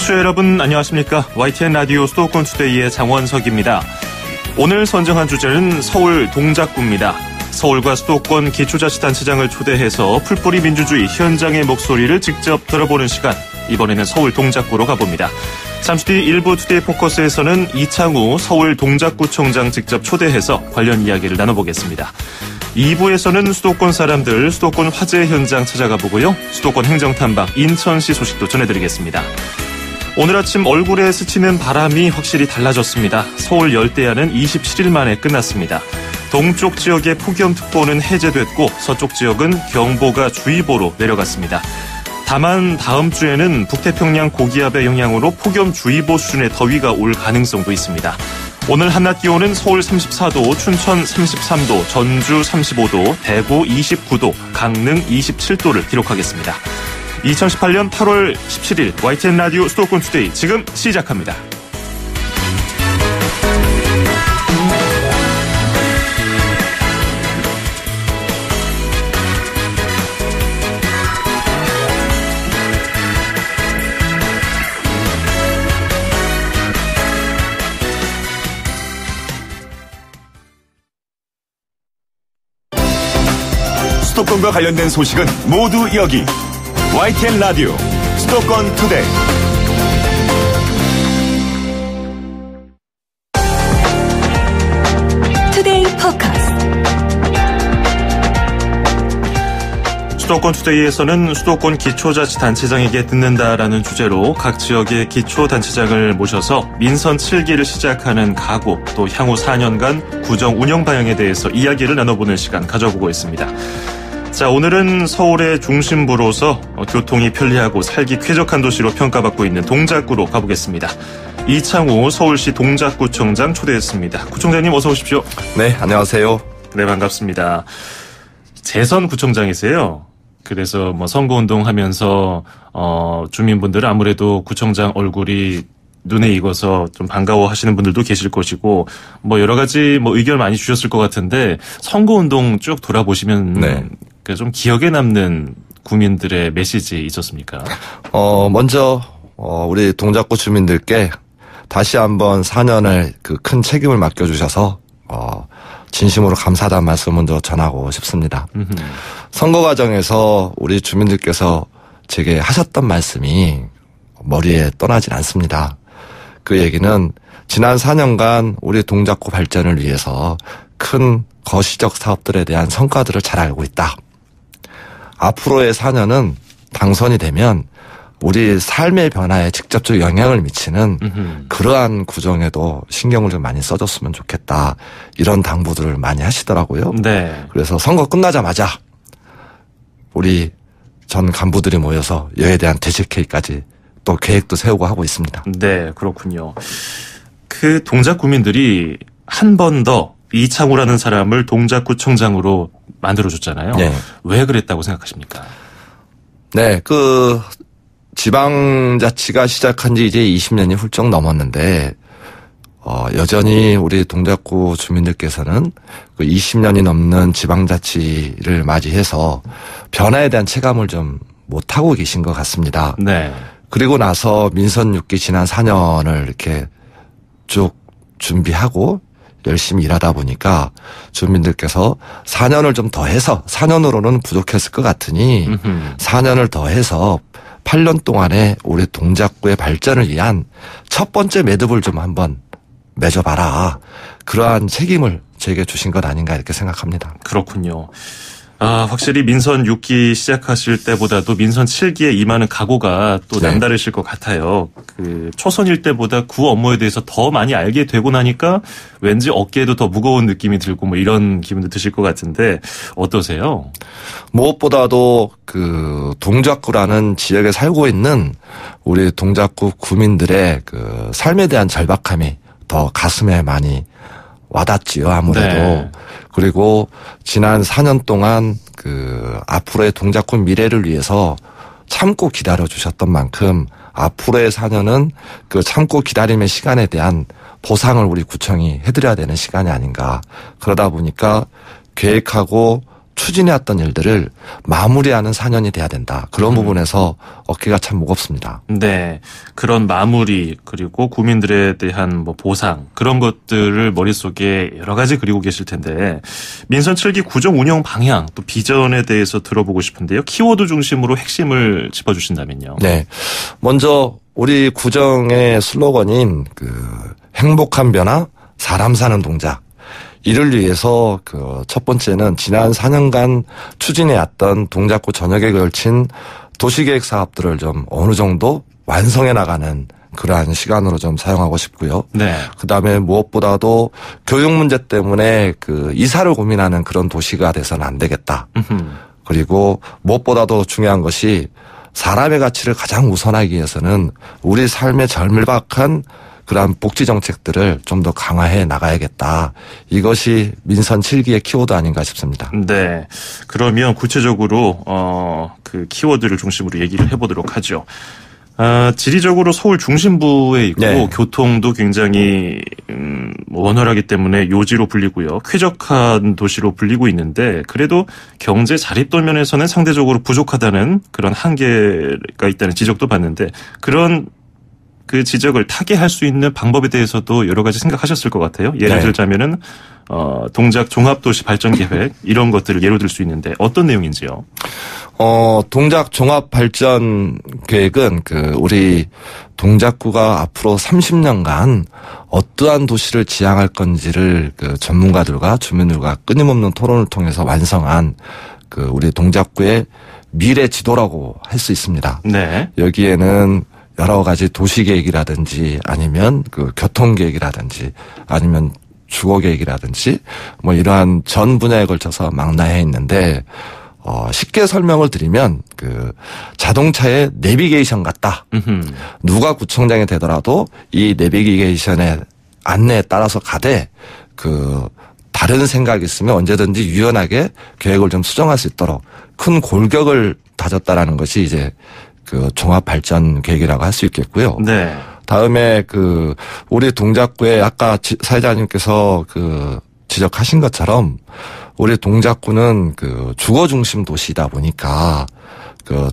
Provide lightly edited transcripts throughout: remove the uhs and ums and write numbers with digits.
청취자 여러분 안녕하십니까. YTN 라디오 수도권 투데이의 장원석입니다. 오늘 선정한 주제는 서울 동작구입니다. 서울과 수도권 기초자치단체장을 초대해서 풀뿌리 민주주의 현장의 목소리를 직접 들어보는 시간. 이번에는 서울 동작구로 가봅니다. 잠시 뒤 일부 투데이 포커스에서는 이창우 서울 동작구청장 직접 초대해서 관련 이야기를 나눠보겠습니다. 2부에서는 수도권 사람들, 수도권 화재 현장 찾아가 보고요. 수도권 행정탐방 인천시 소식도 전해드리겠습니다. 오늘 아침 얼굴에 스치는 바람이 확실히 달라졌습니다. 서울 열대야는 27일 만에 끝났습니다. 동쪽 지역의 폭염특보는 해제됐고 서쪽 지역은 경보가 주의보로 내려갔습니다. 다만 다음 주에는 북태평양 고기압의 영향으로 폭염주의보 수준의 더위가 올 가능성도 있습니다. 오늘 한낮 기온은 서울 34도, 춘천 33도, 전주 35도, 대구 29도, 강릉 27도를 기록하겠습니다. 2018년 8월 17일 YTN 라디오 수도권 투데이 지금 시작합니다. 수도권과 관련된 소식은 모두 여기 YTN 라디오 수도권 투데이. 투데이 포커스. 수도권 투데이에서는 수도권 기초자치단체장에게 듣는다라는 주제로 각 지역의 기초단체장을 모셔서 민선 7기를 시작하는 각오, 또 향후 4년간 구정 운영 방향에 대해서 이야기를 나눠보는 시간 가져보고 있습니다. 자, 오늘은 서울의 중심부로서 교통이 편리하고 살기 쾌적한 도시로 평가받고 있는 동작구로 가보겠습니다. 이창우 서울시 동작구청장 초대했습니다. 구청장님 어서 오십시오. 네, 안녕하세요. 네, 반갑습니다. 재선 구청장이세요. 그래서 선거운동 하면서 주민분들은 아무래도 구청장 얼굴이 눈에 익어서 좀 반가워하시는 분들도 계실 것이고 여러 가지 의견 많이 주셨을 것 같은데 선거운동 쭉 돌아보시면 네. 좀 기억에 남는 국민들의 메시지 있었습니까? 먼저 우리 동작구 주민들께 다시 한번 4년을 그 큰 책임을 맡겨주셔서 진심으로 감사하다는 말씀 먼저 전하고 싶습니다. 선거 과정에서 우리 주민들께서 제게 하셨던 말씀이 머리에 떠나질 않습니다. 그 얘기는 지난 4년간 우리 동작구 발전을 위해서 큰 거시적 사업들에 대한 성과들을 잘 알고 있다. 앞으로의 4년은 당선이 되면 우리 삶의 변화에 직접적 영향을 미치는 그러한 구정에도 신경을 좀 많이 써줬으면 좋겠다. 이런 당부들을 많이 하시더라고요. 네. 그래서 선거 끝나자마자 우리 전 간부들이 모여서 여에 대한 대책회의까지 또 계획도 세우고 하고 있습니다. 네, 그렇군요. 그 동작구민들이 한 번 더 이창우라는 사람을 동작구청장으로 만들어줬잖아요. 네. 왜 그랬다고 생각하십니까? 네, 지방자치가 시작한 지 이제 20년이 훌쩍 넘었는데, 여전히 우리 동작구 주민들께서는 20년이 넘는 지방자치를 맞이해서 변화에 대한 체감을 좀 못하고 계신 것 같습니다. 네. 그리고 나서 민선 6기 지난 4년을 이렇게 쭉 준비하고 열심히 일하다 보니까 주민들께서 4년을 좀 더 해서 4년으로는 부족했을 것 같으니 4년을 더 해서 8년 동안에 우리 동작구의 발전을 위한 첫 번째 매듭을 좀 한번 맺어봐라. 그러한 책임을 제게 주신 것 아닌가 이렇게 생각합니다. 그렇군요. 확실히 민선 6기 시작하실 때보다도 민선 7기에 임하는 각오가 또 남다르실 것 같아요. 초선일 때보다 구 업무에 대해서 더 많이 알게 되고 나니까 왠지 어깨에도 더 무거운 느낌이 들고 이런 기분도 드실 것 같은데 어떠세요? 무엇보다도 동작구라는 지역에 살고 있는 우리 동작구 구민들의 삶에 대한 절박함이 더 가슴에 많이 와닿지요, 아무래도. 네. 그리고 지난 4년 동안 앞으로의 동작구 미래를 위해서 참고 기다려주셨던 만큼 앞으로의 4년은 참고 기다림의 시간에 대한 보상을 우리 구청이 해드려야 되는 시간이 아닌가. 그러다 보니까 계획하고 추진해왔던 일들을 마무리하는 4년이 돼야 된다. 그런 부분에서 어깨가 참 무겁습니다. 네. 그런 마무리 그리고 국민들에 대한 뭐 보상 그런 것들을 머릿속에 여러 가지 그리고 계실 텐데 민선 7기 구정 운영 방향 또 비전에 대해서 들어보고 싶은데요. 키워드 중심으로 핵심을 짚어주신다면요. 네. 먼저 우리 구정의 슬로건인 행복한 변화, 사람 사는 동작. 이를 위해서 첫 번째는 지난 4년간 추진해왔던 동작구 전역에 걸친 도시계획 사업들을 좀 어느 정도 완성해 나가는 그러한 시간으로 좀 사용하고 싶고요. 네. 그다음에 무엇보다도 교육 문제 때문에 이사를 고민하는 그런 도시가 돼서는 안 되겠다. 그리고 무엇보다도 중요한 것이 사람의 가치를 가장 우선하기 위해서는 우리 삶의 절밀박한 그러한 복지 정책들을 좀 더 강화해 나가야겠다. 이것이 민선 7기의 키워드 아닌가 싶습니다. 네. 그러면 구체적으로 그 키워드를 중심으로 얘기를 해보도록 하죠. 지리적으로 서울 중심부에 있고 네. 교통도 굉장히 원활하기 때문에 요지로 불리고요. 쾌적한 도시로 불리고 있는데 그래도 경제 자립도 면에서는 상대적으로 부족하다는 그런 한계가 있다는 지적도 봤는데 그런 그 지적을 타개할 수 있는 방법에 대해서도 여러 가지 생각하셨을 것 같아요. 예를 네. 들자면은 동작 종합도시 발전 계획 이런 것들을 예로 들 수 있는데 어떤 내용인지요? 동작 종합 발전 계획은 우리 동작구가 앞으로 30년간 어떠한 도시를 지향할 건지를 전문가들과 주민들과 끊임없는 토론을 통해서 완성한 우리 동작구의 미래 지도라고 할 수 있습니다. 네. 여기에는 여러 가지 도시계획이라든지 아니면 교통계획이라든지 아니면 주거계획이라든지 뭐 이러한 전 분야에 걸쳐서 망라해 있는데 쉽게 설명을 드리면 자동차의 내비게이션 같다. 누가 구청장이 되더라도 이 내비게이션의 안내에 따라서 가되 다른 생각이 있으면 언제든지 유연하게 계획을 좀 수정할 수 있도록 큰 골격을 다졌다라는 것이 이제 종합 발전 계획이라고 할 수 있겠고요. 네. 다음에 우리 동작구에 아까 사회자님께서 지적하신 것처럼 우리 동작구는 주거 중심 도시이다 보니까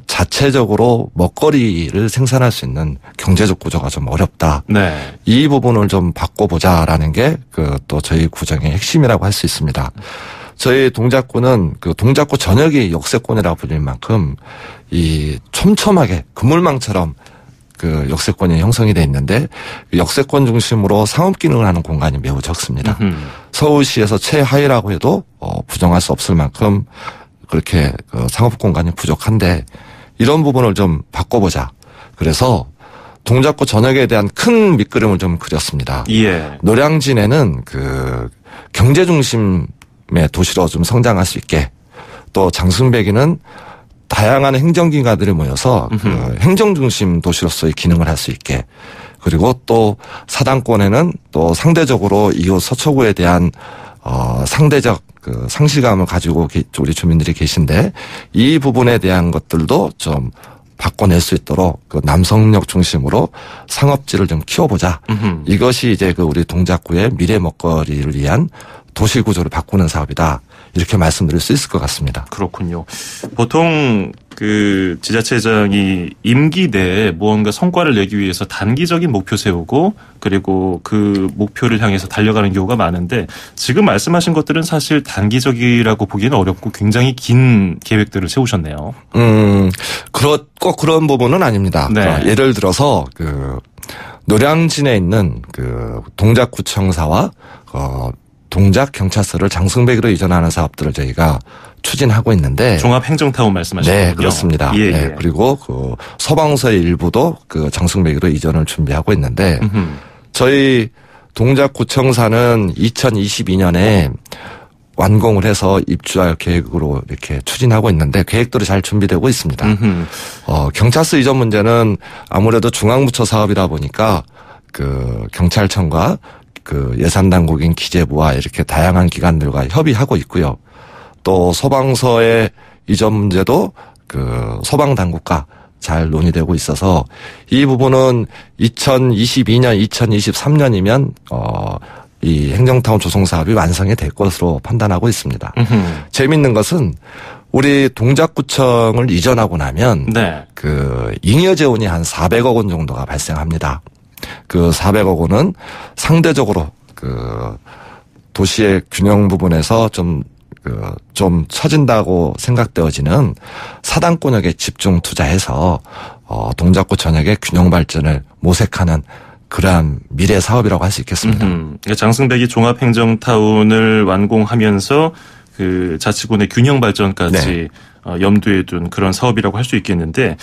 자체적으로 먹거리를 생산할 수 있는 경제적 구조가 좀 어렵다. 네. 이 부분을 좀 바꿔보자라는 게 또 저희 구정의 핵심이라고 할 수 있습니다. 저희 동작구는 동작구 전역이 역세권이라고 불릴 만큼 이 촘촘하게 그물망처럼 역세권이 형성이 돼 있는데 역세권 중심으로 상업 기능을 하는 공간이 매우 적습니다. 서울시에서 최하위라고 해도 부정할 수 없을 만큼 그렇게 상업 공간이 부족한데 이런 부분을 좀 바꿔보자. 그래서 동작구 전역에 대한 큰 밑그림을 좀 그렸습니다. 예. 노량진에는 경제 중심의 도시로 좀 성장할 수 있게 또 장순백이는 다양한 행정기관들이 모여서 행정 중심 도시로서의 기능을 할 수 있게 그리고 또 사당권에는 또 상대적으로 이웃 서초구에 대한 상대적 상실감을 가지고 우리 주민들이 계신데 이 부분에 대한 것들도 좀 바꿔낼 수 있도록 남성역 중심으로 상업지를 좀 키워보자. 이것이 이제 우리 동작구의 미래 먹거리를 위한 도시 구조를 바꾸는 사업이다. 이렇게 말씀드릴 수 있을 것 같습니다. 그렇군요. 보통 지자체장이 임기 내에 무언가 성과를 내기 위해서 단기적인 목표 세우고 그리고 그 목표를 향해서 달려가는 경우가 많은데 지금 말씀하신 것들은 사실 단기적이라고 보기는 어렵고 굉장히 긴 계획들을 세우셨네요. 꼭 그런 부분은 아닙니다. 네. 예를 들어서 노량진에 있는 동작구청사와 동작 경찰서를 장승백으로 이전하는 사업들을 저희가 추진하고 있는데 종합행정타운 말씀하시는 거군요. 네, 그렇습니다. 예, 네, 예. 그리고 서방서의 일부도 장승백으로 이전을 준비하고 있는데 저희 동작구청사는 2022년에 완공을 해서 입주할 계획으로 이렇게 추진하고 있는데 계획들이 잘 준비되고 있습니다. 경찰서 이전 문제는 아무래도 중앙부처 사업이다 보니까 경찰청과 예산당국인 기재부와 이렇게 다양한 기관들과 협의하고 있고요. 또 소방서의 이전 문제도 소방당국과 잘 논의되고 있어서 이 부분은 2022년, 2023년이면 이 행정타운 조성 사업이 완성이 될 것으로 판단하고 있습니다. 재미있는 것은 우리 동작구청을 이전하고 나면 네. 그 잉여 재원이 한 400억 원 정도가 발생합니다. 그 400억 원은 상대적으로 그 도시의 균형 부분에서 좀 처진다고 생각되어지는 사당권역에 집중 투자해서 동작구 전역의 균형 발전을 모색하는 그러한 미래 사업이라고 할 수 있겠습니다. 그러니까 장승배기 종합행정타운을 완공하면서 그 자치구의 균형 발전까지 네. 염두에 둔 그런 사업이라고 할 수 있겠는데,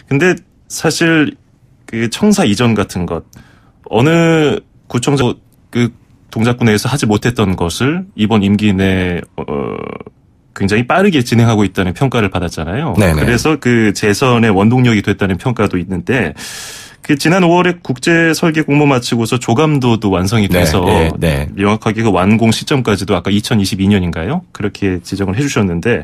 근데 사실 그 청사 이전 같은 것 어느 구청장 그 동작구 내에서 하지 못했던 것을 이번 임기 내 굉장히 빠르게 진행하고 있다는 평가를 받았잖아요. 네네. 그래서 그 재선의 원동력이 됐다는 평가도 있는데, 그 지난 5월에 국제 설계 공모 마치고서 조감도도 완성이 돼서 네. 명확하게 그 완공 시점까지도 아까 2022년인가요? 그렇게 지정을 해주셨는데,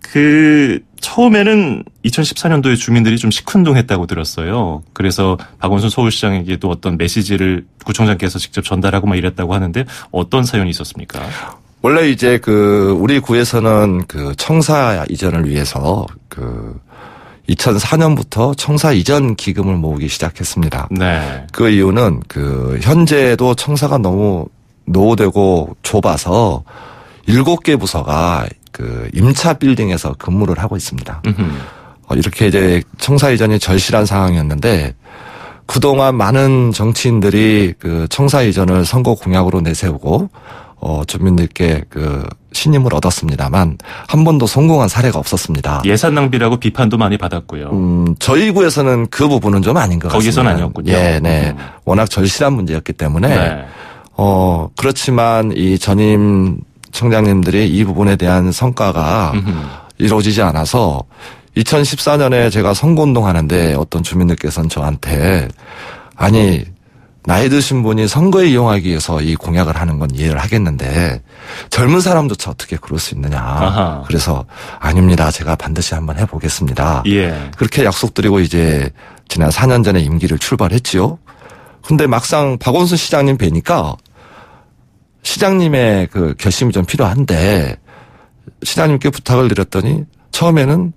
그 처음에는 2014년도에 주민들이 좀 시큰둥했다고 들었어요. 그래서 박원순 서울시장에게도 어떤 메시지를 구청장께서 직접 전달하고 막 이랬다고 하는데 어떤 사연이 있었습니까? 원래 이제 그 우리 구에서는 그 청사 이전을 위해서 그 2004년부터 청사 이전 기금을 모으기 시작했습니다. 네. 그 이유는 그 현재도 청사가 너무 노후되고 좁아서 7개 부서가 그 임차 빌딩에서 근무를 하고 있습니다. 이렇게 이제 청사 이전이 절실한 상황이었는데, 그동안 많은 정치인들이 그 청사 이전을 선거 공약으로 내세우고 주민들께 그 신임을 얻었습니다만 한 번도 성공한 사례가 없었습니다. 예산 낭비라고 비판도 많이 받았고요. 저희 구에서는 그 부분은 좀 아닌 것 같습니다. 거기서는 아니었군요. 예, 네. 워낙 절실한 문제였기 때문에 네. 그렇지만 이 전임 청장님들이 이 부분에 대한 성과가 이루어지지 않아서 2014년에 제가 선거운동 하는데 어떤 주민들께서는 저한테 아니 나이 드신 분이 선거에 이용하기 위해서 이 공약을 하는 건 이해를 하겠는데 젊은 사람조차 어떻게 그럴 수 있느냐. 아하. 그래서 아닙니다. 제가 반드시 한번 해보겠습니다. 예. 그렇게 약속드리고 이제 지난 4년 전에 임기를 출발했지요. 근데 막상 박원순 시장님 뵈니까 시장님의 그 결심이 좀 필요한데 시장님께 부탁을 드렸더니 처음에는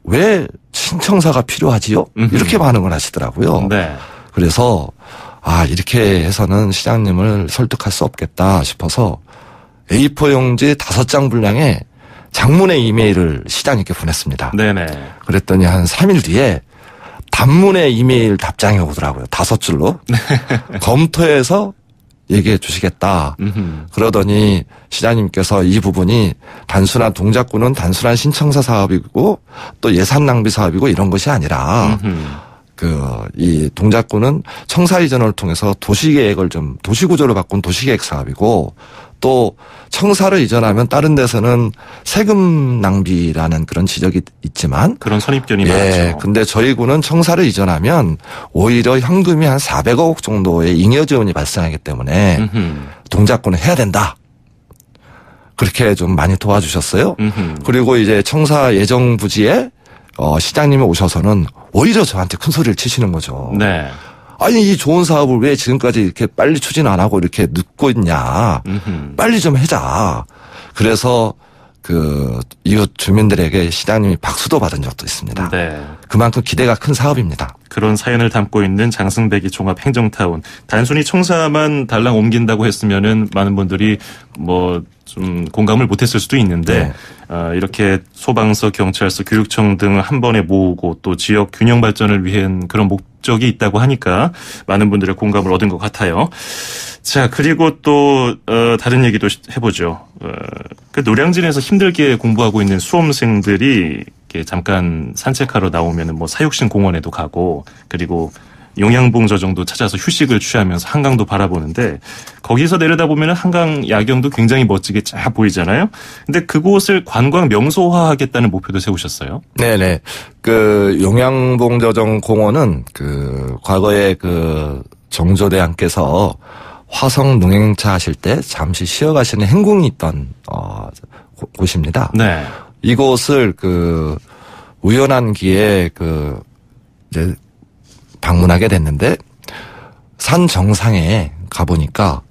왜 신청사가 필요하지요? 이렇게 반응을 하시더라고요. 네. 그래서 이렇게 해서는 시장님을 설득할 수 없겠다 싶어서 A4 용지 5장 분량의 장문의 이메일을 시장님께 보냈습니다. 네네. 그랬더니 한 3일 뒤에 단문의 이메일 답장이 오더라고요. 5줄로. 검토해서 얘기해 주시겠다. 그러더니 시장님께서 이 부분이 단순한 동작구는 단순한 신청사 사업이고 또 예산 낭비 사업이고 이런 것이 아니라 이 동작구는 청사 이전을 통해서 도시계획을 좀 도시구조를 바꾼 도시계획 사업이고 또 청사를 이전하면 다른 데서는 세금 낭비라는 그런 지적이 있지만 그런 선입견이 많죠. 근데 저희 구는 청사를 이전하면 오히려 현금이 한 400억 정도의 잉여 재원이 발생하기 때문에 동작구는 해야 된다. 그렇게 좀 많이 도와주셨어요. 그리고 이제 청사 예정 부지에 시장님이 오셔서는 오히려 저한테 큰 소리를 치시는 거죠. 네. 아니 이 좋은 사업을 왜 지금까지 이렇게 빨리 추진 안 하고 이렇게 늦고 있냐. 빨리 좀 하자. 그래서 그 이웃 주민들에게 시장님이 박수도 받은 적도 있습니다. 네. 그만큼 기대가 큰 사업입니다. 그런 사연을 담고 있는 장승배기 종합행정타운. 단순히 청사만 달랑 옮긴다고 했으면은 많은 분들이 뭐 좀 공감을 못했을 수도 있는데 이렇게 소방서, 경찰서, 교육청 등 한 번에 모으고 또 지역 균형 발전을 위한 그런 목적이 있다고 하니까 많은 분들의 공감을 얻은 것 같아요. 자, 그리고 또 다른 얘기도 해보죠. 그 노량진에서 힘들게 공부하고 있는 수험생들이 이렇게 잠깐 산책하러 나오면은 뭐 사육신 공원에도 가고 그리고 용양봉저 정도 찾아서 휴식을 취하면서 한강도 바라보는데 거기서 내려다보면 한강 야경도 굉장히 멋지게 쫙 보이잖아요. 근데 그곳을 관광 명소화하겠다는 목표도 세우셨어요. 네네. 그 용양봉저정 공원은 그 과거에 그 정조대왕께서 화성 농행차 하실 때 잠시 쉬어가시는 행궁이 있던 곳입니다. 네. 이곳을 그 우연한 기회에 그 이제 방문하게 됐는데 산 정상에 가보니까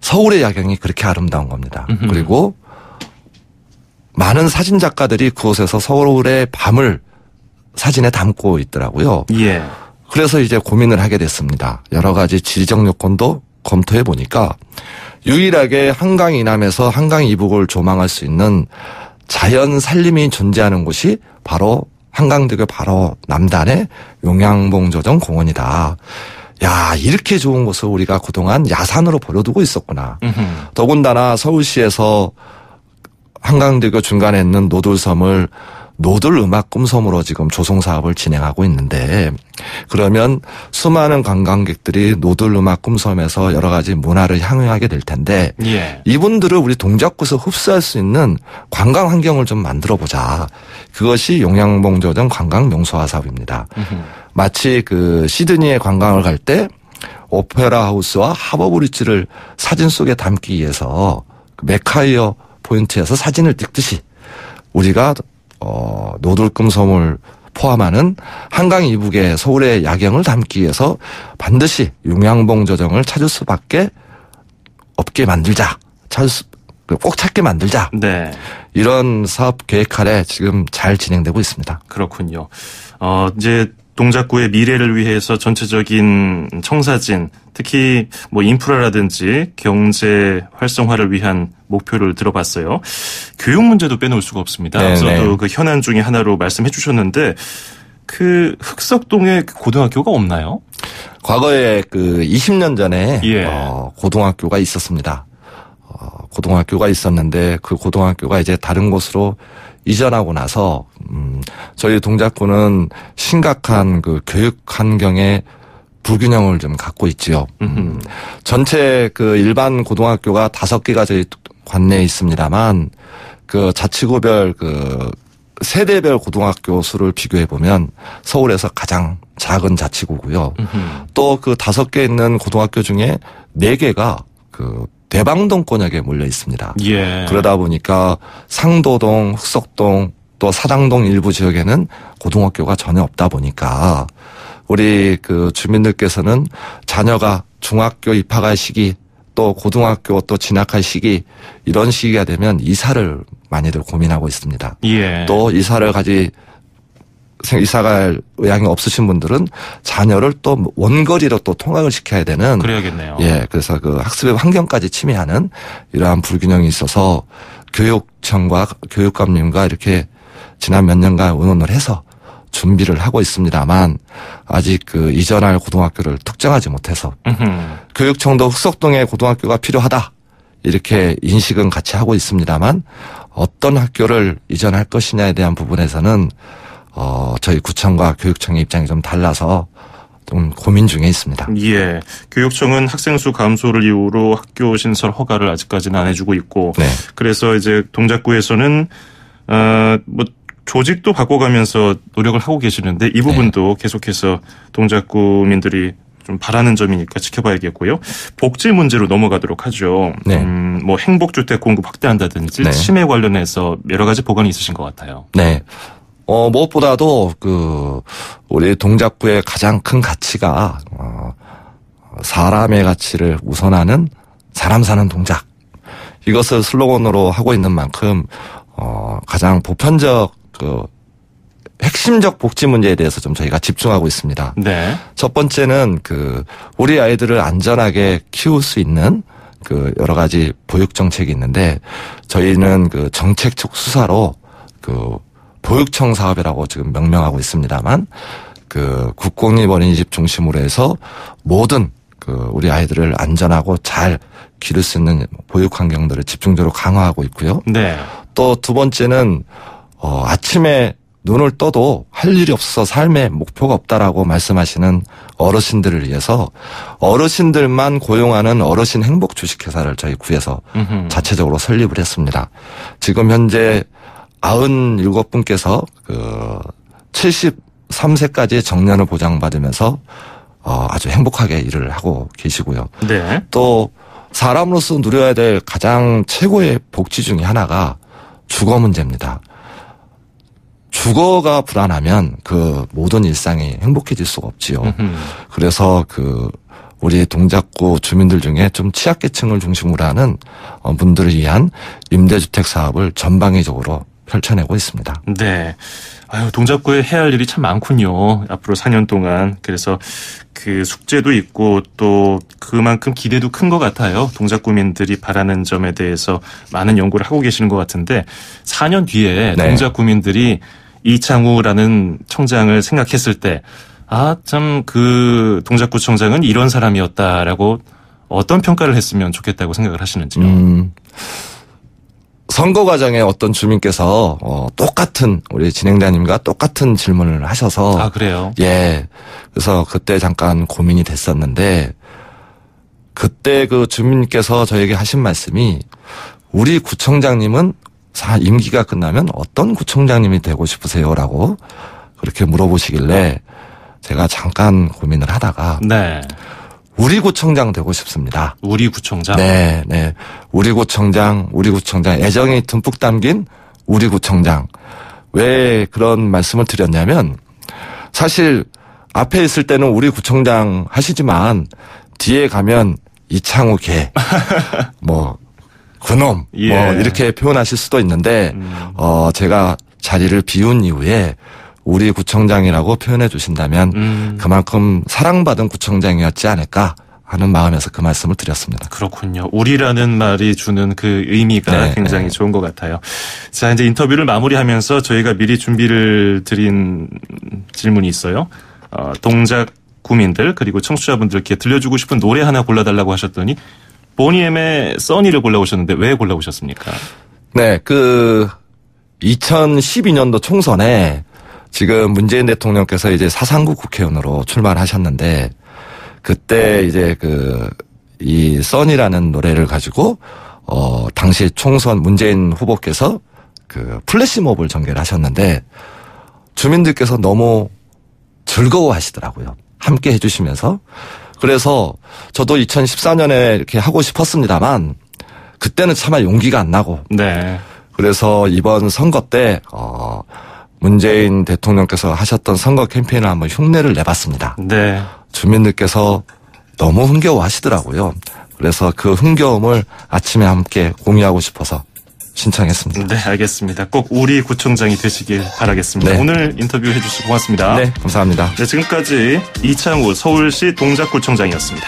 서울의 야경이 그렇게 아름다운 겁니다. 그리고 많은 사진 작가들이 그곳에서 서울의 밤을 사진에 담고 있더라고요. 예. 그래서 이제 고민을 하게 됐습니다. 여러 가지 지리적 요건도 검토해 보니까 유일하게 한강 이남에서 한강 이북을 조망할 수 있는 자연 산림이 존재하는 곳이 바로 한강대교 바로 남단의 용양봉조정 공원이다. 야, 이렇게 좋은 곳을 우리가 그동안 야산으로 버려두고 있었구나. 더군다나 서울시에서 한강대교 중간에 있는 노들섬을 노들음악 꿈섬으로 지금 조성 사업을 진행하고 있는데, 그러면 수많은 관광객들이 노들음악 꿈섬에서 여러 가지 문화를 향유하게 될 텐데, 예. 이분들을 우리 동작구에서 흡수할 수 있는 관광 환경을 좀 만들어 보자. 그것이 용양봉조정 관광 명소화 사업입니다. 마치 그 시드니에 관광을 갈 때 오페라 하우스와 하버브리지를 사진 속에 담기 위해서 메카이어 포인트에서 사진을 찍듯이 우리가 노들꿈섬을 포함하는 한강 이북의 서울의 야경을 담기 위해서 반드시 용양봉조정을 찾을 수밖에 없게 만들자. 꼭 찾게 만들자. 네. 이런 사업 계획 아래 지금 잘 진행되고 있습니다. 그렇군요. 이제 동작구의 미래를 위해서 전체적인 청사진, 특히 뭐 인프라라든지 경제 활성화를 위한 목표를 들어봤어요. 교육 문제도 빼놓을 수가 없습니다. 앞서도 그 현안 중에 하나로 말씀해 주셨는데, 그 흑석동에 고등학교가 없나요? 과거에 그 20년 전에 예. 고등학교가 있었습니다. 고등학교가 있었는데 그 고등학교가 이제 다른 곳으로 이전하고 나서 저희 동작구는 심각한 그 교육 환경의 불균형을 좀 갖고 있지요. 전체 그 일반 고등학교가 5개가 저희 관내에 있습니다만 그 자치구별 그 세대별 고등학교 수를 비교해 보면 서울에서 가장 작은 자치구고요. 또 그 5개 있는 고등학교 중에 4개가 그 대방동권역에 몰려 있습니다. 예. 그러다 보니까 상도동, 흑석동, 또 사당동 일부 지역에는 고등학교가 전혀 없다 보니까 우리 그 주민들께서는 자녀가 중학교 입학할 시기 또 고등학교 또 진학할 시기 이런 시기가 되면 이사를 많이들 고민하고 있습니다. 예. 또 이사갈 의향이 없으신 분들은 자녀를 또 원거리로 또 통학을 시켜야 되는. 그래야겠네요. 예, 그래서 그 학습의 환경까지 침해하는 이러한 불균형이 있어서 교육청과 교육감님과 이렇게 지난 몇 년간 의논을 해서 준비를 하고 있습니다만 아직 그 이전할 고등학교를 특정하지 못해서 교육청도 흑석동에 고등학교가 필요하다 이렇게 인식은 같이 하고 있습니다만 어떤 학교를 이전할 것이냐에 대한 부분에서는 저희 구청과 교육청의 입장이 좀 달라서 좀 고민 중에 있습니다. 예. 교육청은 학생 수 감소를 이유로 학교 신설 허가를 아직까지는 안 해주고 있고, 네. 그래서 이제 동작구에서는 뭐 조직도 바꿔가면서 노력을 하고 계시는데 이 부분도 계속해서 동작구민들이 좀 바라는 점이니까 지켜봐야겠고요. 복지 문제로 넘어가도록 하죠. 네. 뭐 행복주택 공급 확대한다든지 네. 치매 관련해서 여러 가지 보관이 있으신 것 같아요. 네. 무엇보다도 우리 동작구의 가장 큰 가치가 사람의 가치를 우선하는 사람 사는 동작. 이것을 슬로건으로 하고 있는 만큼 가장 보편적 핵심적 복지 문제에 대해서 좀 저희가 집중하고 있습니다. 네. 첫 번째는 우리 아이들을 안전하게 키울 수 있는 여러 가지 보육 정책이 있는데 저희는 정책적 수사로 보육청 사업이라고 지금 명명하고 있습니다만 국공립 어린이집 중심으로 해서 모든 우리 아이들을 안전하고 잘 기를 수 있는 보육 환경들을 집중적으로 강화하고 있고요. 네. 또 두 번째는 아침에 눈을 떠도 할 일이 없어서 삶에 목표가 없다라고 말씀하시는 어르신들을 위해서 어르신들만 고용하는 어르신 행복 주식회사를 저희 구에서 자체적으로 설립을 했습니다. 지금 현재 97분께서 73세까지 정년을 보장받으면서 아주 행복하게 일을 하고 계시고요. 네. 또 사람으로서 누려야 될 가장 최고의 복지 중에 하나가 주거 문제입니다. 주거가 불안하면 모든 일상이 행복해질 수가 없지요. 그래서 우리 동작구 주민들 중에 좀 취약계층을 중심으로 하는 분들을 위한 임대주택 사업을 전방위적으로 펼쳐내고 있습니다. 네. 아유, 동작구에 해야 할 일이 참 많군요. 앞으로 4년 동안. 그래서 그 숙제도 있고 또 그만큼 기대도 큰 것 같아요. 동작구민들이 바라는 점에 대해서 많은 연구를 하고 계시는 것 같은데 4년 뒤에 네. 동작구민들이 이창우라는 청장을 생각했을 때 참 그 동작구청장은 이런 사람이었다라고 어떤 평가를 했으면 좋겠다고 생각을 하시는지요? 선거 과정에 어떤 주민께서 똑같은 우리 진행자님과 똑같은 질문을 하셔서 아, 그래요? 예. 그래서 그때 잠깐 고민이 됐었는데 그때 그 주민께서 저에게 하신 말씀이 우리 구청장님은 임기가 끝나면 어떤 구청장님이 되고 싶으세요라고 그렇게 물어보시길래 제가 잠깐 고민을 하다가 네. 우리 구청장 되고 싶습니다. 우리 구청장? 네, 네. 우리 구청장 애정이 듬뿍 담긴 우리 구청장. 왜 그런 말씀을 드렸냐면 사실 앞에 있을 때는 우리 구청장 하시지만 뒤에 가면 이창우 개, 그놈, 예. 이렇게 표현하실 수도 있는데, 제가 자리를 비운 이후에 우리 구청장이라고 표현해 주신다면 그만큼 사랑받은 구청장이었지 않을까 하는 마음에서 그 말씀을 드렸습니다. 그렇군요. 우리라는 말이 주는 그 의미가 네, 굉장히 좋은 것 같아요. 자, 이제 인터뷰를 마무리하면서 저희가 미리 준비를 드린 질문이 있어요. 동작 구민들 그리고 청취자분들께 들려주고 싶은 노래 하나 골라달라고 하셨더니 보니엠의 써니를 골라오셨는데 왜 골라오셨습니까? 네, 2012년도 총선에 지금 문재인 대통령께서 이제 사상구 국회의원으로 출마하셨는데 그때 이제 이 써니라는 노래를 가지고 당시 총선 문재인 후보께서 플래시몹을 전개를 하셨는데 주민들께서 너무 즐거워하시더라고요. 함께 해주시면서. 그래서 저도 2014년에 이렇게 하고 싶었습니다만 그때는 차마 용기가 안 나고. 네. 그래서 이번 선거 때 문재인 대통령께서 하셨던 선거 캠페인을 한번 흉내를 내봤습니다. 네. 주민들께서 너무 흥겨워하시더라고요. 그래서 그 흥겨움을 아침에 함께 공유하고 싶어서 신청했습니다. 네, 알겠습니다. 꼭 우리 구청장이 되시길 바라겠습니다. 네. 오늘 인터뷰 해주셔서 고맙습니다. 네, 감사합니다. 네, 지금까지 이창우 서울시 동작구청장이었습니다.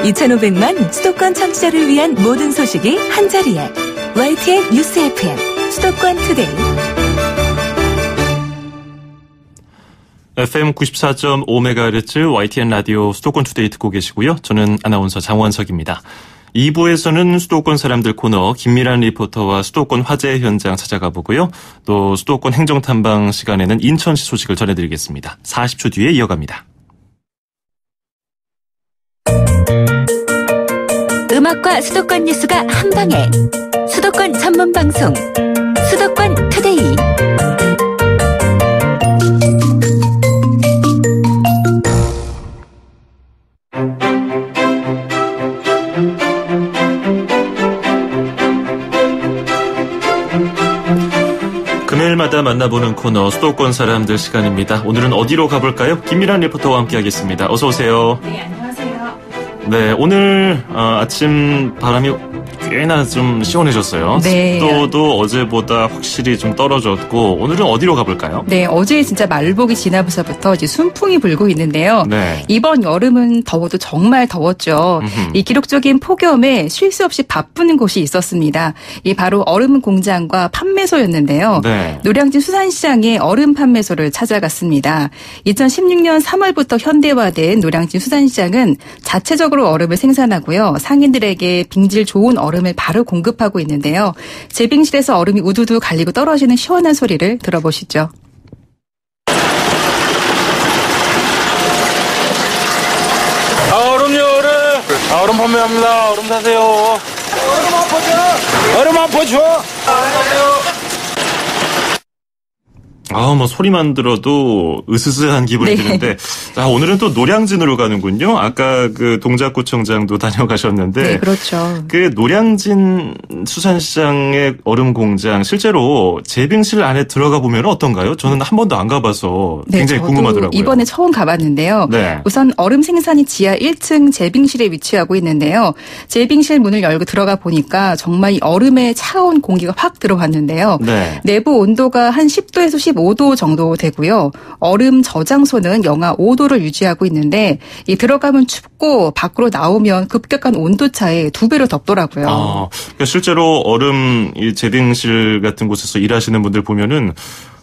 (2500만) 수도권 청취자를 위한 모든 소식이 한자리에 YTN 뉴스 FM 수도권 투데이. FM 94.5MHz YTN 라디오 수도권 투데이 듣고 계시고요. 저는 아나운서 장원석입니다. 2부에서는 수도권 사람들 코너 김미란 리포터와 수도권 화재 현장 찾아가 보고요. 또 수도권 행정탐방 시간에는 인천시 소식을 전해드리겠습니다. 40초 뒤에 이어갑니다. 음악과 수도권 뉴스가 한방에 수도권 전문 방송 수도권 투데이. 금요일마다 만나보는 코너 수도권 사람들 시간입니다. 오늘은 어디로 가볼까요? 김미란 리포터와 함께하겠습니다. 어서 오세요. 네, 안녕하세요. 네, 오늘 아침 바람이 꽤나 좀 시원해졌어요. 네. 습도도 어제보다 확실히 좀 떨어졌고 오늘은 어디로 가볼까요? 네, 어제 진짜 말복이 지나면서부터 이제 순풍이 불고 있는데요. 네. 이번 여름은 더워도 정말 더웠죠. 이 기록적인 폭염에 쉴 수 없이 바쁘는 곳이 있었습니다. 이 바로 얼음 공장과 판매소였는데요. 네. 노량진 수산시장에 얼음 판매소를 찾아갔습니다. 2016년 3월부터 현대화된 노량진 수산시장은 자체적으로 얼음을 생산하고요. 상인들에게 빙질 좋은 얼음을 바로 공급하고 있는데요. 제빙실에서 얼음이 우두두 갈리고 떨어지는 시원한 소리를 들어보시죠. 얼음요, 얼음. 얼음 판매합니다. 얼음 사세요. 얼음 한 포죠. 얼음 한 포죠. 뭐 소리만 들어도 으스스한 기분이 네. 드는데, 자, 오늘은 또 노량진으로 가는군요. 아까 그 동작구청장도 다녀가셨는데. 네, 그렇죠. 그 노량진 수산시장의 얼음 공장, 실제로 재빙실 안에 들어가 보면 어떤가요? 저는 한 번도 안 가봐서 굉장히 저도 궁금하더라고요. 이번에 처음 가봤는데요. 네. 우선 얼음 생산이 지하 1층 재빙실에 위치하고 있는데요. 재빙실 문을 열고 들어가 보니까 정말 이 얼음에 차가운 공기가 확 들어왔는데요. 네. 내부 온도가 한 10도에서 15도 정도 되고요. 얼음 저장소는 영하 5도를 유지하고 있는데 이 들어가면 춥고 밖으로 나오면 급격한 온도 차에 2배로 덥더라고요. 그러니까 실제로 얼음 이 재빙실 같은 곳에서 일하시는 분들 보면은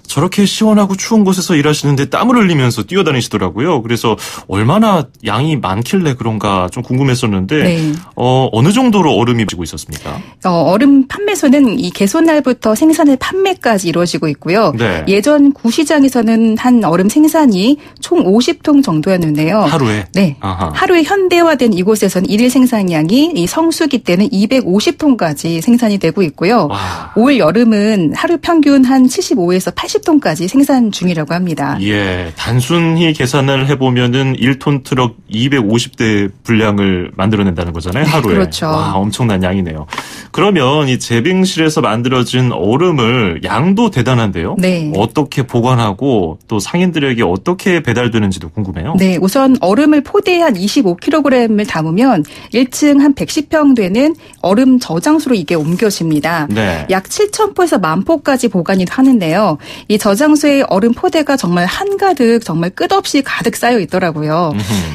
저렇게 시원하고 추운 곳에서 일하시는데 땀을 흘리면서 뛰어다니시더라고요. 그래서 얼마나 양이 많길래 그런가 좀 궁금했었는데 네. 어느 정도로 얼음이 지고 있었습니까? 얼음 판매소는 이 개소날부터 생산을 판매까지 이루어지고 있고요. 네. 예전 구시장에서는 한 얼음 생산이 총 50톤 정도였는데요. 하루에? 네. 아하. 하루에 현대화된 이곳에서는 일일 생산량이 이 성수기 때는 250톤까지 생산이 되고 있고요. 와. 올 여름은 하루 평균 한 75에서 80톤까지 생산 중이라고 합니다. 예, 단순히 계산을 해보면은 1톤 트럭 250대 분량을 만들어낸다는 거잖아요, 하루에. 그렇죠. 와, 엄청난 양이네요. 그러면 이 재빙실에서 만들어진 얼음을 양도 대단한데요. 네. 어떻게 보관하고 또 상인들에게 어떻게 배달되는지도 궁금해요. 네, 우선 얼음을 포대에 한 25kg을 담으면 1층 한 110평 되는 얼음 저장소로 이게 옮겨집니다. 네. 약 7,000포에서 10,000포까지 보관이 하는데요. 이 저장소에 얼음 포대가 정말 한가득 정말 끝없이 가득 쌓여 있더라고요.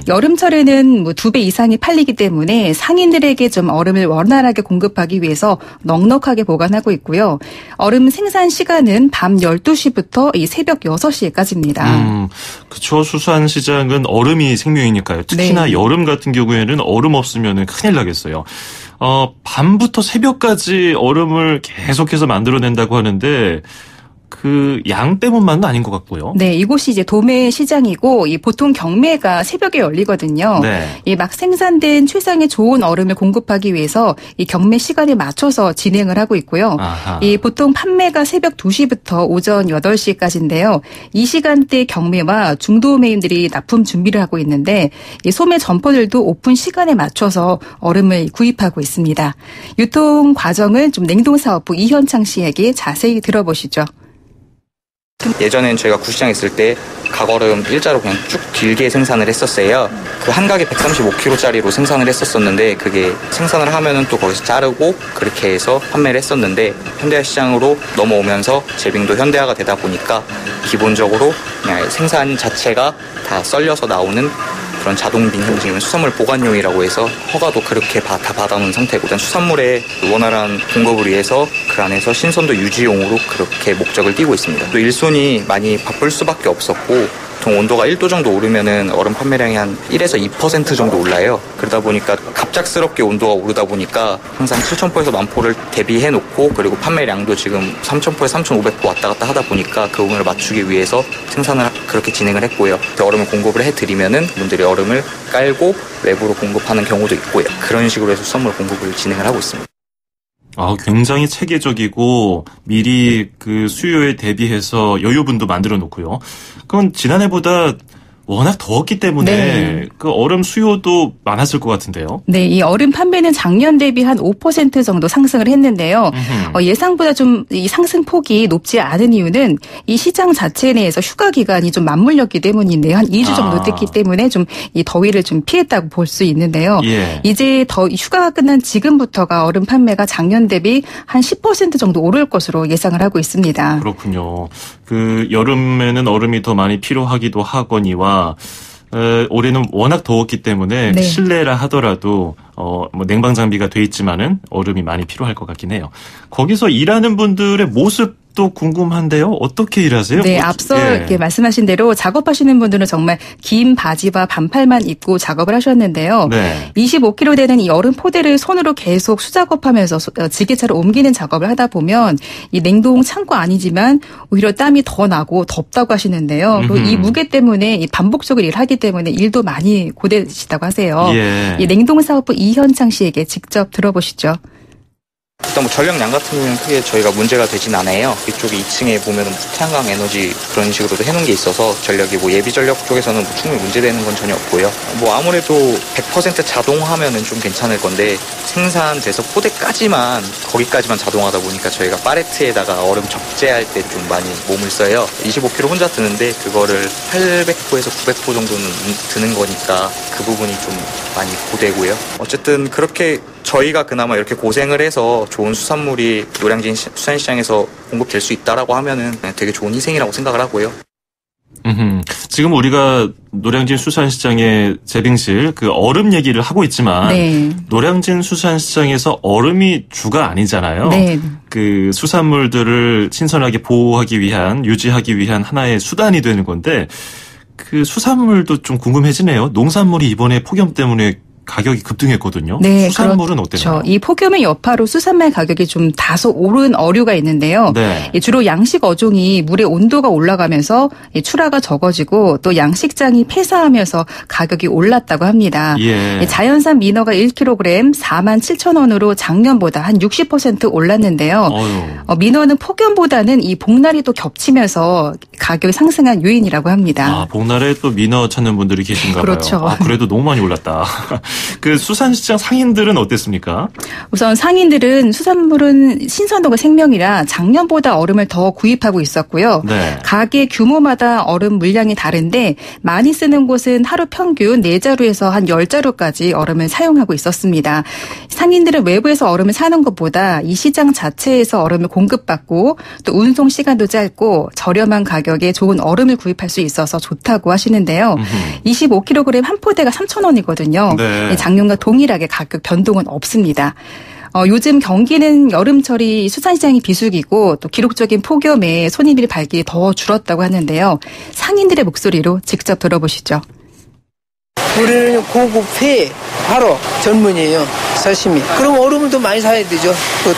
여름철에는 뭐 2배 이상이 팔리기 때문에 상인들에게 좀 얼음을 원활하게 공급하기 위해서 넉넉하게 보관하고 있고요. 얼음 생산 시간은 밤 12시부터 이 새벽 6시까지입니다. 그쵸. 수산시장은 얼음이 생명이니까요. 특히나 네. 여름 같은 경우에는 얼음 없으면 큰일 나겠어요. 밤부터 새벽까지 얼음을 계속해서 만들어낸다고 하는데 그 양 때문만은 아닌 것 같고요. 네, 이곳이 이제 도매 시장이고 이 보통 경매가 새벽에 열리거든요. 네. 이 막 생산된 최상의 좋은 얼음을 공급하기 위해서 이 경매 시간에 맞춰서 진행을 하고 있고요. 아하. 이 보통 판매가 새벽 2시부터 오전 8시까지인데요. 이 시간대 경매와 중도매인들이 납품 준비를 하고 있는데 이 소매 점포들도 오픈 시간에 맞춰서 얼음을 구입하고 있습니다. 유통 과정을 좀 냉동사업부 이현창 씨에게 자세히 들어보시죠. 예전엔 저희가 구시장 있을 때 각얼음 일자로 그냥 쭉 길게 생산을 했었어요. 그 한 각에 135kg짜리로 생산을 했었는데 그게 생산을 하면은 또 거기서 자르고 그렇게 해서 판매를 했었는데 현대화 시장으로 넘어오면서 재빙도 현대화가 되다 보니까 기본적으로 그냥 생산 자체가 다 썰려서 나오는 그런 자동 빈형식이면 수산물 보관용이라고 해서 허가도 그렇게 다 받아놓은 상태고 일단 수산물의 원활한 공급을 위해서 그 안에서 신선도 유지용으로 그렇게 목적을 띠고 있습니다. 또 일손이 많이 바쁠 수밖에 없었고 보통 온도가 1도 정도 오르면은 얼음 판매량이 한 1에서 2% 정도 올라요. 그러다 보니까 갑작스럽게 온도가 오르다 보니까 항상 7,000포에서 10,000포를 대비해 놓고 그리고 판매량도 지금 3,000포에서 3,500포 왔다 갔다 하다 보니까 그 부분을 맞추기 위해서 생산을 그렇게 진행을 했고요. 얼음을 공급을 해드리면은 분들이 얼음을 깔고 외부로 공급하는 경우도 있고요. 그런 식으로 해서 수산물 공급을 진행을 하고 있습니다. 굉장히 체계적이고 미리 그 수요에 대비해서 여유분도 만들어 놓고요. 그건 지난해보다 워낙 더웠기 때문에 네. 그 얼음 수요도 많았을 것 같은데요. 네, 이 얼음 판매는 작년 대비 한 5% 정도 상승을 했는데요. 예상보다 좀 이 상승폭이 높지 않은 이유는 이 시장 자체 내에서 휴가 기간이 좀 맞물렸기 때문인데요. 한 2주 정도 됐기 때문에 좀 이 더위를 좀 피했다고 볼 수 있는데요. 예. 이제 휴가가 끝난 지금부터가 얼음 판매가 작년 대비 한 10% 정도 오를 것으로 예상을 하고 있습니다. 그렇군요. 그 여름에는 얼음이 더 많이 필요하기도 하거니와 올해는 워낙 더웠기 때문에 네. 실내라 하더라도 뭐 냉방 장비가 돼 있지만은 얼음이 많이 필요할 것 같긴 해요. 거기서 일하는 분들의 모습도 궁금한데요. 어떻게 일하세요? 네, 앞서 이렇게 말씀하신 대로 작업하시는 분들은 정말 긴 바지와 반팔만 입고 작업을 하셨는데요. 네. 25kg 되는 이 얼음 포대를 손으로 계속 수작업하면서 지게차로 옮기는 작업을 하다 보면 이 냉동 창고 아니지만 오히려 땀이 더 나고 덥다고 하시는데요. 그리고 이 무게 때문에 이 반복적으로 일하기 때문에 일도 많이 고되시다고 하세요. 예. 이 냉동 사업부 이현창 씨에게 직접 들어보시죠. 일단 뭐 전력량 같은 경우는 크게 저희가 문제가 되진 않아요. 이쪽에 2층에 보면은 태양광 에너지 그런 식으로도 해놓은 게 있어서 전력이 뭐 예비 전력 쪽에서는 뭐 충분히 문제되는 건 전혀 없고요. 뭐 아무래도 100% 자동화하면은 좀 괜찮을 건데 생산돼서 포대까지만 거기까지만 자동화하다 보니까 저희가 팔레트에다가 얼음 적재할 때 좀 많이 몸을 써요. 25kg 혼자 드는데 그거를 800포에서 900포 정도는 드는 거니까 그 부분이 좀 많이 고되고요. 어쨌든 그렇게 저희가 그나마 이렇게 고생을 해서 좋은 수산물이 노량진 수산시장에서 공급될 수 있다라고 하면은 되게 좋은 희생이라고 생각을 하고요. 지금 우리가 노량진 수산시장의 재빙실 그 얼음 얘기를 하고 있지만 네. 노량진 수산시장에서 얼음이 주가 아니잖아요. 네. 그 수산물들을 신선하게 보호하기 위한 유지하기 위한 하나의 수단이 되는 건데 그 수산물도 좀 궁금해지네요. 농산물이 이번에 폭염 때문에 가격이 급등했거든요. 네, 수산물은 그렇죠. 어땠나요? 이 폭염의 여파로 수산물 가격이 좀 다소 오른 어류가 있는데요. 네. 주로 양식 어종이 물의 온도가 올라가면서 출하가 적어지고 또 양식장이 폐사하면서 가격이 올랐다고 합니다. 예. 자연산 민어가 1kg 47,000원으로 작년보다 한 60% 올랐는데요. 민어는 폭염보다는 이 복날이 또 겹치면서 가격이 상승한 요인이라고 합니다. 아, 복날에 또 민어 찾는 분들이 계신가 봐요. 그렇죠. 아, 그래도 너무 많이 올랐다. 그 수산시장 상인들은 어땠습니까? 우선 상인들은 수산물은 신선도가 생명이라 작년보다 얼음을 더 구입하고 있었고요. 네. 가게 규모마다 얼음 물량이 다른데 많이 쓰는 곳은 하루 평균 4자루에서 한 10자루까지 얼음을 사용하고 있었습니다. 상인들은 외부에서 얼음을 사는 것보다 이 시장 자체에서 얼음을 공급받고 또 운송 시간도 짧고 저렴한 가격에 좋은 얼음을 구입할 수 있어서 좋다고 하시는데요. 25kg 한 포대가 3,000원이거든요. 네. 작년과 동일하게 가격 변동은 없습니다. 요즘 경기는 여름철이 수산시장이 비수기고 또 기록적인 폭염에 손님들의 발길이 더 줄었다고 하는데요. 상인들의 목소리로 직접 들어보시죠. 우리는 고급 회, 화로 전문이에요. 사시미. 그럼 얼음을 더 많이 사야 되죠.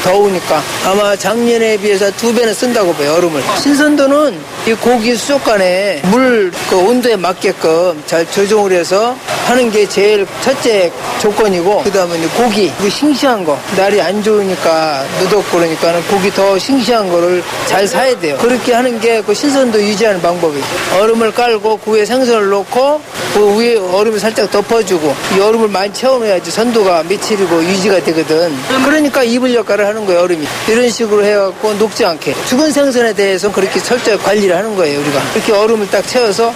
더우니까. 아마 작년에 비해서 2배는 쓴다고 봐요, 얼음을. 신선도는 이 고기 수족관에 물 그 온도에 맞게끔 잘 조정을 해서 하는 게 제일 첫째 조건이고, 그 다음에 고기, 싱싱한 거. 날이 안 좋으니까, 누덥고 그러니까는 고기 더 싱싱한 거를 잘 사야 돼요. 그렇게 하는 게 그 신선도 유지하는 방법이에요. 얼음을 깔고 그 위에 생선을 놓고 그 위에 얼음을 살짝 덮어주고 이 얼음을 많이 채워놔야지 선도가 며칠이고 유지가 되거든. 그러니까 이불 역할을 하는 거예요, 얼음이. 이런 식으로 해갖고 녹지 않게. 죽은 생선에 대해서 그렇게 철저히 관리를 하는 거예요, 우리가. 이렇게 얼음을 딱 채워서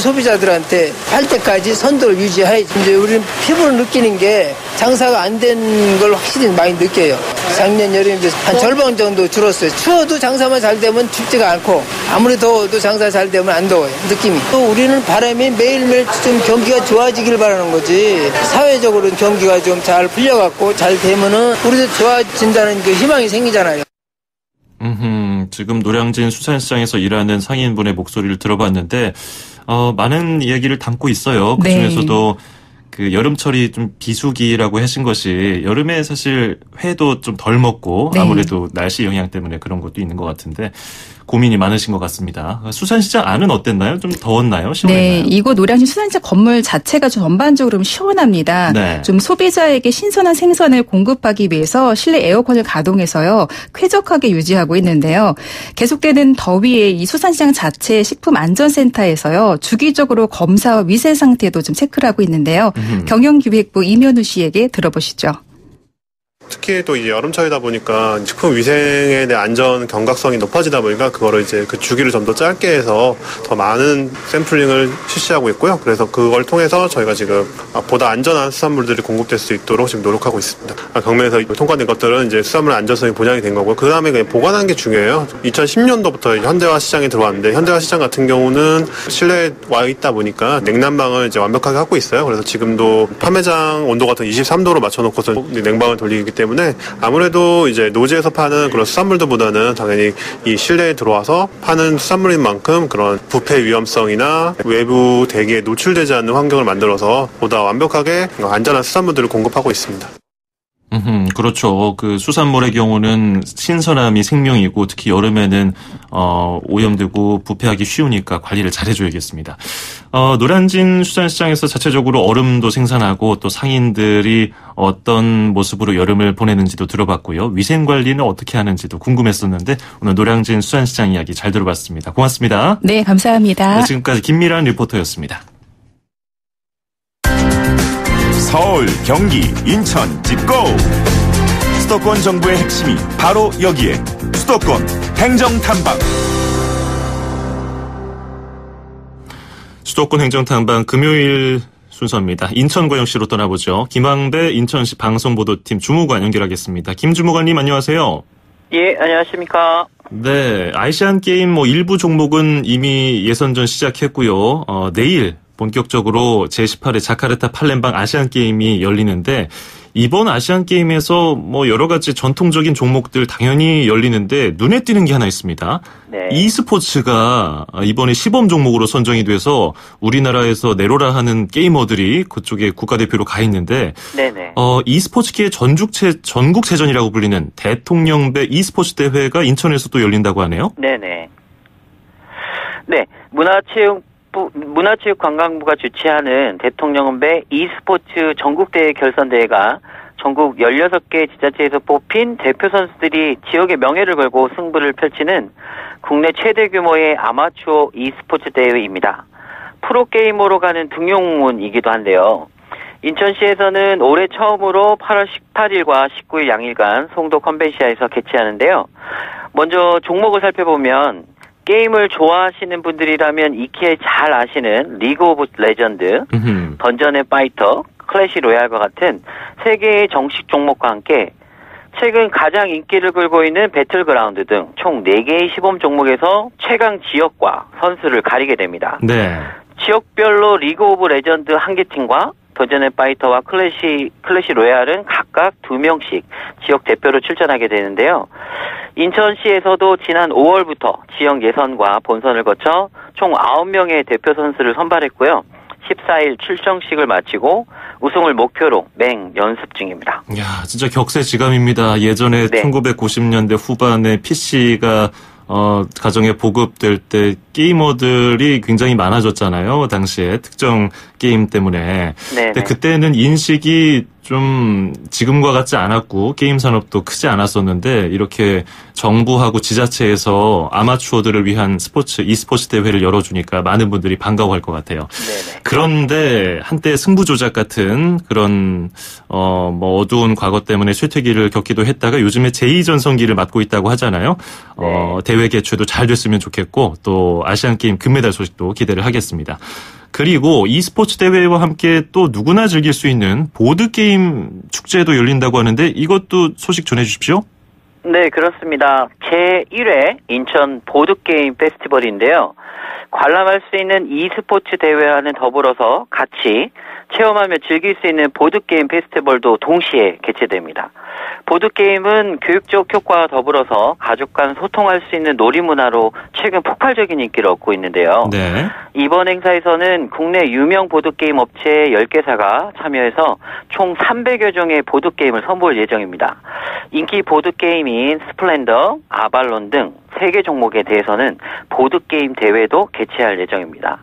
소비자들한테 팔 때까지 선도를 유지해야지. 이제 우리는 피부로 느끼는 게 장사가 안 된 걸 확실히 많이 느껴요. 작년 여름에 한 절반 정도 줄었어요. 추워도 장사만 잘 되면 춥지가 않고 아무리 더워도 장사 잘 되면 안 더워요, 느낌이. 또 우리는 바람이 매일매일 좀 경기가 좋아지길 바라는 거지. 사회적으로 경기가 좀 잘 풀려갖고 잘 되면은 우리도 좋아진다는 그 희망이 생기잖아요. 지금 노량진 수산시장에서 일하는 상인분의 목소리를 들어봤는데 많은 이야기를 담고 있어요. 그 중에서도 그 여름철이 좀 비수기라고 하신 것이 여름에 사실 회도 좀 덜 먹고 아무래도 날씨 영향 때문에 그런 것도 있는 것 같은데 고민이 많으신 것 같습니다. 수산시장 안은 어땠나요? 좀 더웠나요? 시원했나요? 네, 이곳 노량진 수산시장 건물 자체가 좀 전반적으로 시원합니다. 네. 좀 소비자에게 신선한 생선을 공급하기 위해서 실내 에어컨을 가동해서요 쾌적하게 유지하고 있는데요. 계속되는 더위에 이 수산시장 자체 식품안전센터에서요 주기적으로 검사와 위생 상태도 좀 체크를 하고 있는데요. 경영기획부 이면우 씨에게 들어보시죠. 특히 또 이제 여름철이다 보니까 식품 위생에 대한 안전 경각성이 높아지다 보니까 그거를 이제 그 주기를 좀 더 짧게 해서 더 많은 샘플링을 실시하고 있고요. 그래서 그걸 통해서 저희가 지금 보다 안전한 수산물들이 공급될 수 있도록 지금 노력하고 있습니다. 경매에서 통과된 것들은 이제 수산물 안전성이 보장이 된 거고요. 그 다음에 그냥 보관하는 게 중요해요. 2010년도부터 현대화 시장에 들어왔는데 현대화 시장 같은 경우는 실내에 와 있다 보니까 냉난방을 이제 완벽하게 하고 있어요. 그래서 지금도 판매장 온도 같은 23도로 맞춰놓고서 냉방을 돌리기 때문에 아무래도 이제 노지에서 파는 그런 수산물들보다는 당연히 이 실내에 들어와서 파는 수산물인 만큼 그런 부패 위험성이나 외부 대기에 노출되지 않는 환경을 만들어서 보다 완벽하게 안전한 수산물들을 공급하고 있습니다. 그렇죠. 그 수산물의 경우는 신선함이 생명이고 특히 여름에는 오염되고 부패하기 쉬우니까 관리를 잘 해줘야겠습니다. 노량진 수산시장에서 자체적으로 얼음도 생산하고 또 상인들이 어떤 모습으로 여름을 보내는지도 들어봤고요. 위생 관리는 어떻게 하는지도 궁금했었는데 오늘 노량진 수산시장 이야기 잘 들어봤습니다. 고맙습니다. 네, 감사합니다. 네, 지금까지 김미란 리포터였습니다. 서울, 경기, 인천, 짚고! 수도권 정부의 핵심이 바로 여기에 수도권 행정탐방. 수도권 행정탐방 금요일 순서입니다. 인천광역시로 떠나보죠. 김항배 인천시 방송보도팀 주무관 연결하겠습니다. 김 주무관님 안녕하세요. 예, 안녕하십니까. 네, 아시안게임 일부 종목은 이미 예선전 시작했고요. 내일 본격적으로 제18회 자카르타 팔렘방 아시안게임이 열리는데 이번 아시안게임에서 여러 가지 전통적인 종목들 당연히 열리는데 눈에 띄는 게 하나 있습니다. 네. e스포츠가 이번에 시범 종목으로 선정이 돼서 우리나라에서 내로라 하는 게이머들이 그쪽에 국가대표로 가 있는데 네네. e스포츠계의 전국체전이라고 불리는 대통령배 e스포츠 대회가 인천에서 또 열린다고 하네요. 네네. 네, 문화체육관광부가 주최하는 대통령배 e스포츠 전국대회 결선대회가 전국 16개 지자체에서 뽑힌 대표 선수들이 지역의 명예를 걸고 승부를 펼치는 국내 최대 규모의 아마추어 e스포츠 대회입니다. 프로게이머로 가는 등용문이기도 한데요. 인천시에서는 올해 처음으로 8월 18일과 19일 양일간 송도 컨벤시아에서 개최하는데요. 먼저 종목을 살펴보면 게임을 좋아하시는 분들이라면 익히 잘 아시는 리그 오브 레전드, 던전 앤 파이터, 클래시 로얄과 같은 세 개의 정식 종목과 함께 최근 가장 인기를 끌고 있는 배틀그라운드 등 총 4개의 시범 종목에서 최강 지역과 선수를 가리게 됩니다. 네. 지역별로 리그 오브 레전드 1개 팀과 던전 앤 파이터와 클래시 로얄은 각각 2명씩 지역 대표로 출전하게 되는데요. 인천시에서도 지난 5월부터 지역 예선과 본선을 거쳐 총 9명의 대표 선수를 선발했고요. 14일 출정식을 마치고 우승을 목표로 맹연습 중입니다. 이야, 진짜 격세지감입니다. 예전에 네. 1990년대 후반에 PC가 가정에 보급될 때 게이머들이 굉장히 많아졌잖아요. 당시에 특정 게임 때문에. 네네. 근데 그때는 인식이 좀 지금과 같지 않았고 게임 산업도 크지 않았었는데 이렇게 정부하고 지자체에서 아마추어들을 위한 e스포츠 대회를 열어주니까 많은 분들이 반가워할 것 같아요. 네네. 그런데 한때 승부조작 같은 그런 어두운 과거 때문에 쇠퇴기를 겪기도 했다가 요즘에 제2전성기를 맞고 있다고 하잖아요. 네. 대회 개최도 잘 됐으면 좋겠고 또 아시안게임 금메달 소식도 기대를 하겠습니다. 그리고 e스포츠 대회와 함께 또 누구나 즐길 수 있는 보드게임 축제도 열린다고 하는데 이것도 소식 전해주십시오. 네, 그렇습니다. 제1회 인천 보드게임 페스티벌인데요. 관람할 수 있는 e스포츠 대회와는 더불어서 같이 체험하며 즐길 수 있는 보드게임 페스티벌도 동시에 개최됩니다. 보드게임은 교육적 효과와 더불어서 가족 간 소통할 수 있는 놀이문화로 최근 폭발적인 인기를 얻고 있는데요. 네. 이번 행사에서는 국내 유명 보드게임 업체 10개사가 참여해서 총 300여 종의 보드게임을 선보일 예정입니다. 인기 보드게임인 스플렌더, 아발론 등 3개 종목에 대해서는 보드게임 대회도 개최할 예정입니다.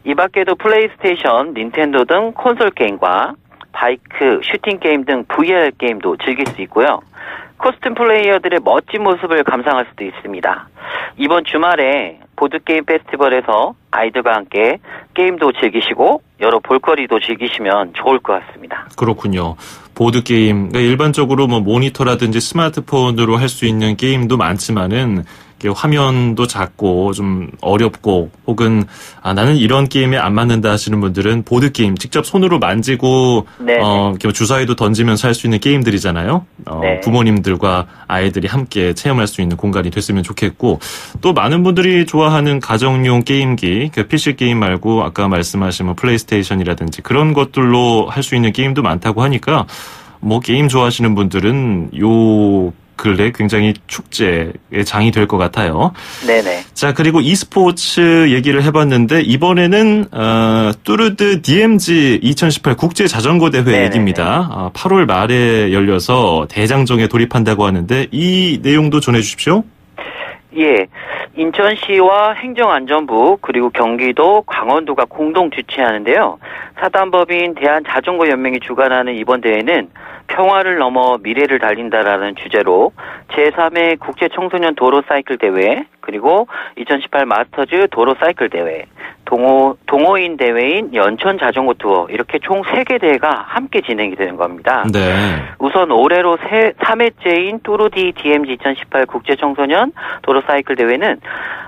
이 밖에도 플레이스테이션, 닌텐도 등 콘솔 게임과 바이크, 슈팅 게임 등 VR 게임도 즐길 수 있고요. 코스튬 플레이어들의 멋진 모습을 감상할 수도 있습니다. 이번 주말에 보드게임 페스티벌에서 아이들과 함께 게임도 즐기시고 여러 볼거리도 즐기시면 좋을 것 같습니다. 그렇군요. 보드게임, 그러니까 일반적으로 모니터라든지 스마트폰으로 할 수 있는 게임도 많지만은 화면도 작고 좀 어렵고 혹은 나는 이런 게임에 안 맞는다 하시는 분들은 보드게임 직접 손으로 만지고 주사위도 던지면서 할 수 있는 게임들이잖아요. 네. 부모님들과 아이들이 함께 체험할 수 있는 공간이 됐으면 좋겠고 또 많은 분들이 좋아하는 가정용 게임기, PC 게임 말고 아까 말씀하신 플레이스테이션이라든지 그런 것들로 할 수 있는 게임도 많다고 하니까 게임 좋아하시는 분들은 요 근래 굉장히 축제의 장이 될 것 같아요. 네네. 자, 그리고 e스포츠 얘기를 해봤는데 이번에는 뚜르드 DMZ 2018 국제 자전거 대회 네네네. 얘기입니다. 8월 말에 열려서 대장정에 돌입한다고 하는데 이 내용도 전해주십시오. 예, 인천시와 행정안전부 그리고 경기도, 강원도가 공동 주최하는데요. 사단법인 대한자전거연맹이 주관하는 이번 대회는 평화를 넘어 미래를 달린다라는 주제로 제3회 국제청소년 도로사이클 대회, 그리고 2018 마스터즈 도로사이클 대회, 동호인 대회인 연천 자전거 투어, 이렇게 총 3개 대회가 함께 진행이 되는 겁니다. 네. 우선 올해로 3회째인 뚜르디 DMZ 2018 국제청소년 도로사이클 대회는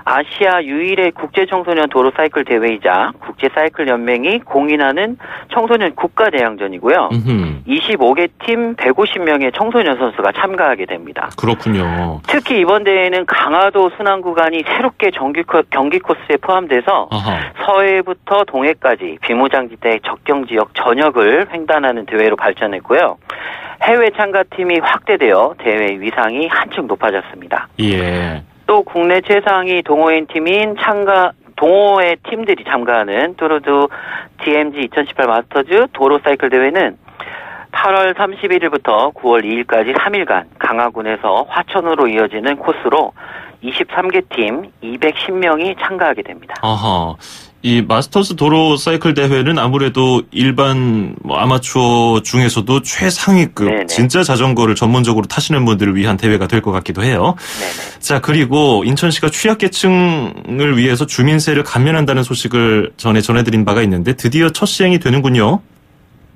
아시아 유일의 국제청소년 도로사이클 대회이자 국제사이클연맹이 공인하는 청소년 국가대항전이고요. 25개 팀 150명의 청소년 선수가 참가하게 됩니다. 그렇군요. 특히 이번 대회는 강화도 순환 구간이 새롭게 경기 코스에 포함돼서 아하. 서해부터 동해까지 비무장지대 적경지역 전역을 횡단하는 대회로 발전했고요. 해외 참가팀이 확대되어 대회 위상이 한층 높아졌습니다. 예. 또 국내 최상위 동호인 팀인 동호회 팀들이 참가하는 뚜르드 DMZ 2018 마스터즈 도로사이클 대회는 8월 31일부터 9월 2일까지 3일간 강화군에서 화천으로 이어지는 코스로 23개 팀 210명이 참가하게 됩니다. 아하. 이 마스터스 도로 사이클 대회는 아무래도 일반 아마추어 중에서도 최상위급 네네. 진짜 자전거를 전문적으로 타시는 분들을 위한 대회가 될 것 같기도 해요. 네네. 자, 그리고 인천시가 취약계층을 위해서 주민세를 감면한다는 소식을 전에 전해드린 바가 있는데 드디어 첫 시행이 되는군요.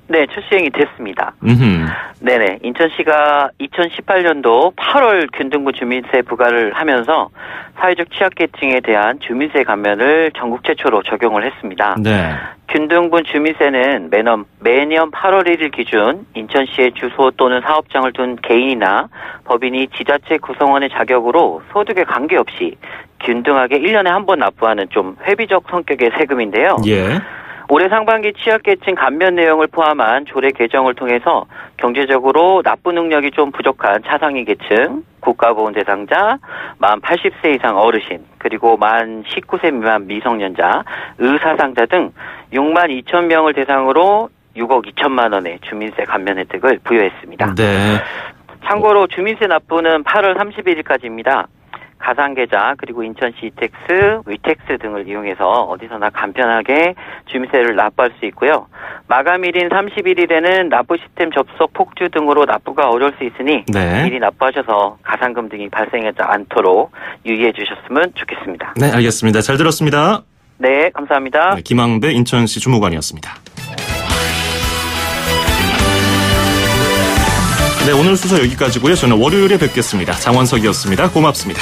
네, 첫 시행이 됐습니다. 음흠. 네네. 인천시가 2018년도 8월 균등부 주민세 부과를 하면서 사회적 취약계층에 대한 주민세 감면을 전국 최초로 적용을 했습니다. 네. 균등분 주민세는 매년 8월 1일 기준 인천시의 주소 또는 사업장을 둔 개인이나 법인이 지자체 구성원의 자격으로 소득에 관계없이 균등하게 1년에 한 번 납부하는 좀 회비적 성격의 세금인데요. 예. 올해 상반기 취약계층 감면 내용을 포함한 조례 개정을 통해서 경제적으로 납부 능력이 좀 부족한 차상위 계층, 국가보훈 대상자, 만 80세 이상 어르신, 그리고 만 19세 미만 미성년자, 의사상자 등 6만 2천 명을 대상으로 6억 2천만 원의 주민세 감면 혜택을 부여했습니다. 네. 참고로 주민세 납부는 8월 31일까지입니다. 가상계좌 그리고 인천시 이택스, 위택스 등을 이용해서 어디서나 간편하게 주민세를 납부할 수 있고요. 마감일인 31일에는 납부 시스템 접속 폭주 등으로 납부가 어려울 수 있으니 네. 미리 납부하셔서 가산금 등이 발생하지 않도록 유의해 주셨으면 좋겠습니다. 네, 알겠습니다. 잘 들었습니다. 네, 감사합니다. 네, 김항배 인천시 주무관이었습니다. 네, 오늘 수서 여기까지고요. 저는 월요일에 뵙겠습니다. 장원석이었습니다. 고맙습니다.